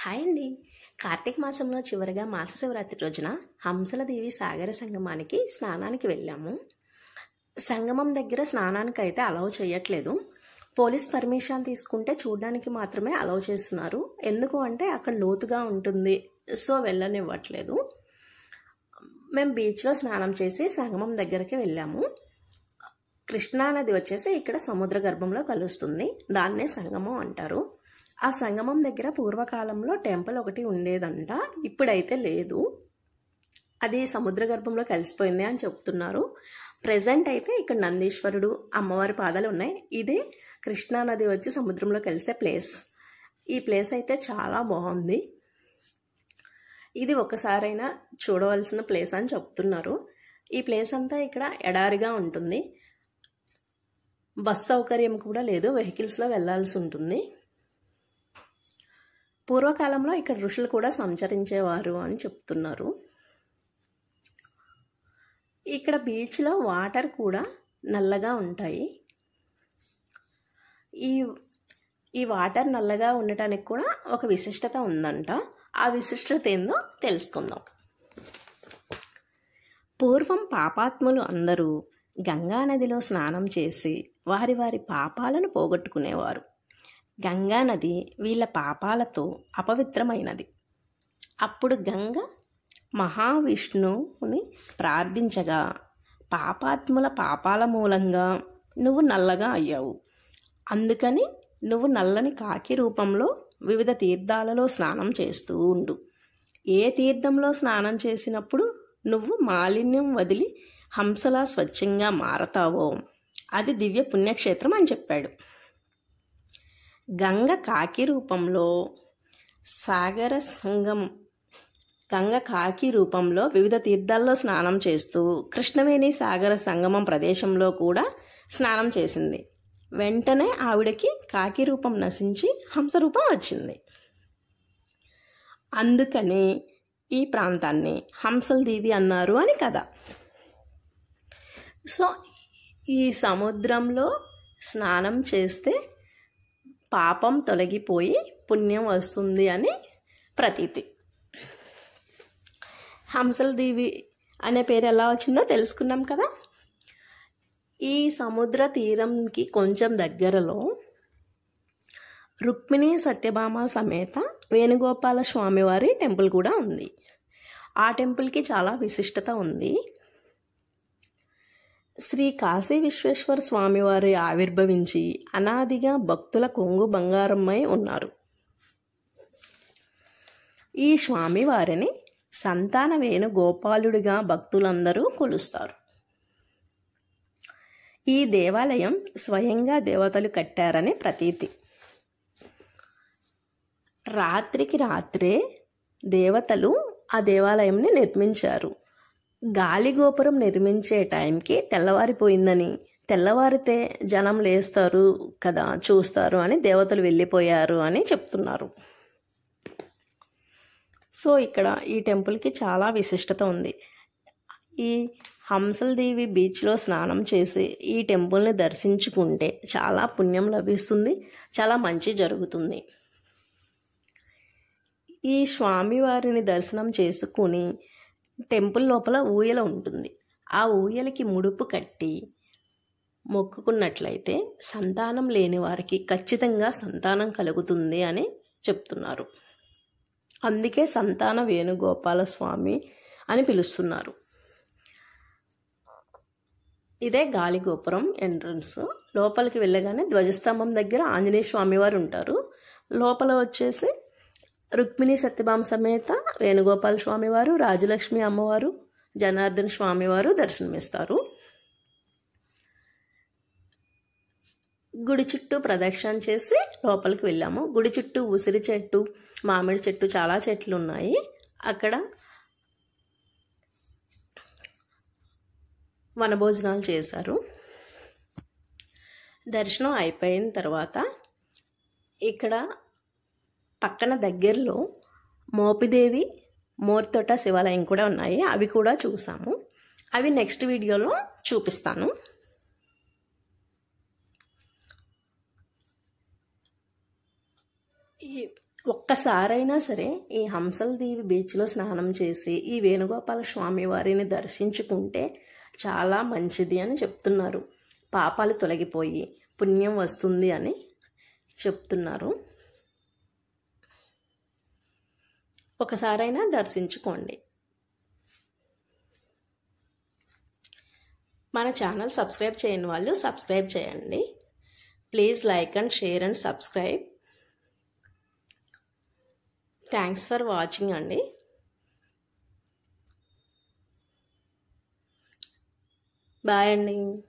Hi అండి. కార్తీక మాసంలో చివరిగా మాస శివరాత్రి రోజున హంసలదేవి సాగర సంగమానికి స్నానానికి వెళ్ళాము. సంగమం దగ్గర స్నానానికి అయితే అలౌ చేయట్లేదు. పోలీస్ పర్మిషన్ తీసుకుంటే చూడడానికి మాత్రమే అలౌ చేస్తున్నారు. ఎందుకు అంటే అక్కడ లోతుగా ఉంటుంది, సో వెళ్ళనివ్వట్లేదు. మేము బీచ్లో స్నానం చేసి సంగమం దగ్గరికి వెళ్ళాము. కృష్ణానది వచ్చేసి ఇక్కడ సముద్ర గర్భంలో కలుస్తుంది, దాన్నే సంగమం అంటారు. ఆ సంగమం దగ్గర పూర్వకాలంలో టెంపుల్ ఒకటి ఉండేదంట, ఇప్పుడైతే లేదు, అది సముద్ర గర్భంలో కలిసిపోయింది అని చెప్తున్నారు. ప్రజెంట్ అయితే ఇక్కడ నందీశ్వరుడు, అమ్మవారి పాదాలు ఉన్నాయి. ఇదే కృష్ణానది వచ్చి సముద్రంలో కలిసే ప్లేస్. ఈ ప్లేస్ అయితే చాలా బాగుంది. ఇది ఒకసారైనా చూడవలసిన ప్లేస్ అని చెప్తున్నారు. ఈ ప్లేస్ అంతా ఇక్కడ ఎడారిగా ఉంటుంది, బస్ సౌకర్యం కూడా లేదు, వెహికల్స్లో వెళ్ళాల్సి ఉంటుంది. పూర్వకాలంలో ఇక్కడ ఋషులు కూడా సంచరించేవారు అని చెప్తున్నారు. ఇక్కడ బీచ్లో వాటర్ కూడా నల్లగా ఉంటాయి. ఈ వాటర్ నల్లగా ఉండటానికి కూడా ఒక విశిష్టత ఉందంట. ఆ విశిష్టత ఏందో తెలుసుకుందాం. పూర్వం పాపాత్ములు అందరూ గంగానదిలో స్నానం చేసి వారి వారి పాపాలను పోగొట్టుకునేవారు. గంగానది వీళ్ళ పాపాలతో అపవిత్రమైనది. అప్పుడు గంగ మహావిష్ణువుని ప్రార్థించగా, పాపాత్ముల పాపాల మూలంగా నువ్వు నల్లగా అయ్యావు, అందుకని నువ్వు నల్లని కాకి రూపంలో వివిధ తీర్థాలలో స్నానం చేస్తూ ఉండు. ఏ తీర్థంలో స్నానం చేసినప్పుడు నువ్వు మాలిన్యం వదిలి హంసలా స్వచ్ఛంగా మారతావో అది దివ్య పుణ్యక్షేత్రం అని చెప్పాడు. గంగ కాకి రూపంలో సాగర సంగం గంగ కాకి రూపంలో వివిధ తీర్థాల్లో స్నానం చేస్తూ కృష్ణవేణి సాగర సంగమం ప్రదేశంలో కూడా స్నానం చేసింది. వెంటనే ఆవిడకి కాకి రూపం నశించి హంస రూపం వచ్చింది. అందుకని ఈ ప్రాంతాన్ని హంసలదేవి అన్నారు అని కథ. సో ఈ సముద్రంలో స్నానం చేస్తే పాపం తొలగిపోయి పుణ్యం వస్తుంది అని ప్రతీతి. హంసలదేవి అనే పేరు ఎలా వచ్చిందో తెలుసుకున్నాం కదా. ఈ సముద్ర తీరంకి కొంచెం దగ్గరలో రుక్మిణి సత్యభామ సమేత వేణుగోపాల స్వామివారి టెంపుల్ కూడా ఉంది. ఆ టెంపుల్కి చాలా విశిష్టత ఉంది. శ్రీ కాశీ విశ్వేశ్వర స్వామివారి ఆవిర్భవించి అనాదిగా భక్తుల కొంగు బంగారమ్మై ఉన్నారు. ఈ స్వామివారిని సంతాన వేణుగోపాలుడిగా భక్తులందరూ కొలుస్తారు. ఈ దేవాలయం స్వయంగా దేవతలు కట్టారని ప్రతీతి. రాత్రికి రాత్రే దేవతలు ఆ దేవాలయంని నిర్మించారు. గాలిగోపురం నిర్మించే టైంకి తెల్లవారిపోయిందని, తెల్లవారితే జనం లేస్తారు కదా, చూస్తారు అని దేవతలు వెళ్ళిపోయారు అని చెప్తున్నారు. సో ఇక్కడ ఈ టెంపుల్కి చాలా విశిష్టత ఉంది. ఈ హంసలదేవి బీచ్లో స్నానం చేసి ఈ టెంపుల్ని దర్శించుకుంటే చాలా పుణ్యం లభిస్తుంది, చాలా మంచి జరుగుతుంది. ఈ స్వామివారిని దర్శనం చేసుకుని టెంపుల్ లోపల ఊయల ఉంటుంది. ఆ ఊయలకి ముడుపు కట్టి మొక్కుకున్నట్లయితే సంతానం లేని వారికి ఖచ్చితంగా సంతానం కలుగుతుంది అని చెప్తున్నారు. అందుకే సంతాన వేణుగోపాల స్వామి అని పిలుస్తున్నారు. ఇదే గాలిగోపురం ఎంట్రన్స్. లోపలికి వెళ్ళగానే ధ్వజస్తంభం దగ్గర ఆంజనేయ స్వామివారు ఉంటారు. లోపల వచ్చేసి రుక్మిణి సత్యభామ సమేత వేణుగోపాల స్వామివారు, రాజలక్ష్మి అమ్మవారు, జనార్దన స్వామివారు దర్శనమిస్తారు. గుడి చుట్టూ ప్రదక్షిణ చేసి లోపలికి వెళ్ళాము. గుడి చుట్టూ ఉసిరి చెట్టు, మామిడి చెట్టు, చాలా చెట్లు ఉన్నాయి. అక్కడ వనభోజనాలు చేశారు. దర్శనం అయిపోయిన తర్వాత ఇక్కడ పక్కన దగ్గరలో మోపిదేవి, మోర్తోట శివాలయం కూడా ఉన్నాయి. అవి కూడా చూసాము. అవి నెక్స్ట్ వీడియోలో చూపిస్తాను. ఒక్కసారైనా సరే ఈ హంసల దీవి బీచ్లో స్నానం చేసి ఈ వేణుగోపాల స్వామి వారిని దర్శించుకుంటే చాలా మంచిది అని చెప్తున్నారు. పాపాలు తొలగిపోయి పుణ్యం వస్తుంది అని చెప్తున్నారు. ఒకసారైనా దర్శించుకోండి. మన ఛానల్ సబ్స్క్రైబ్ చేయని వాళ్ళు సబ్స్క్రైబ్ చేయండి. Please like and share and subscribe. Thanks for watching అండి. బాయ్ అండి.